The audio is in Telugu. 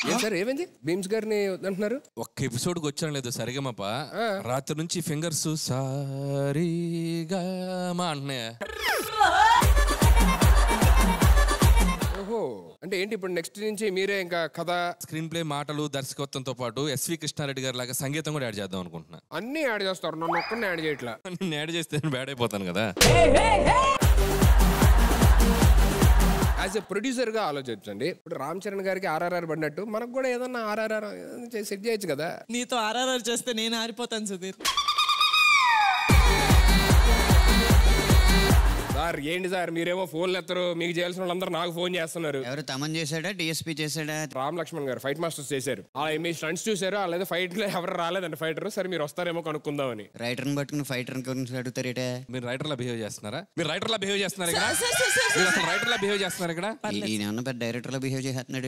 ఏం సార్ ఏమైంది? భీమ్స్ గారిని అంటున్నారు. ఒక్క ఎపిసోడ్కి వచ్చాను లేదు సరిగమప రాత్రి నుంచి ఫింగర్స్ సారీగా అంటున్నాయా? ఓహో, అంటే ఏంటి ఇప్పుడు నెక్స్ట్ నుంచి మీరే ఇంకా కథ, స్క్రీన్ ప్లే, మాటలు, దర్శకత్వంతో పాటు ఎస్వి కృష్ణారెడ్డి గారి లాగా సంగీతం కూడా యాడ్ చేద్దాం అనుకుంటున్నా. అన్ని యాడ్ చేస్తారు, నన్ను ఒక్కడిని యాడ్ చేయట్లా. నేను యాడ్ చేస్తే బ్యాడ్ అయిపోతాను కదా. యాజ్ ఎ ప్రొడ్యూసర్ గా ఆలోచించండి. ఇప్పుడు రామ్ చరణ్ గారికి ఆర్ఆర్ఆర్ పడినట్టు మనకు కూడా ఏదన్నా ఆర్ఆర్ఆర్ సెట్ చేయొచ్చు కదా. నీతో ఆర్ఆర్ఆర్ చేస్తే నేను ఆరిపోతాను సుధీర్. సార్ ఏంటి సార్ మీరేమో ఫోన్లు ఎత్తరు, మీకు చేయాల్సిన వాళ్ళందరూ నాకు ఫోన్ చేస్తున్నారు. ఎవరు తమన్ చేశాడా, డిఎస్పీ చేశాడా? రామ్ లక్ష్మణ్ గారు ఫైట్ మాస్టర్స్ చేశారు. మీ స్టంట్స్ చూసారు, లేదా ఫైట్ లో ఎవరు రాలేదండి ఫైటర్. సరే మీరు వస్తారేమో కనుక్కుందామని. రైటర్ని పట్టుకుని ఫైటర్ గురించి అడుగుతారేట. మీరు రైటర్ లా బిహేవ్ చేస్తున్నారా? మీరు రైటర్ లా బిహేవ్ చేస్తున్నారు ఇక్కడ. రైటర్ లా బిహేవ్ చేస్తున్నారు ఇక్కడ. ఈయన పెద్ద డైరెక్టర్ లా బిహేవ్ చేస్తున్నాడు.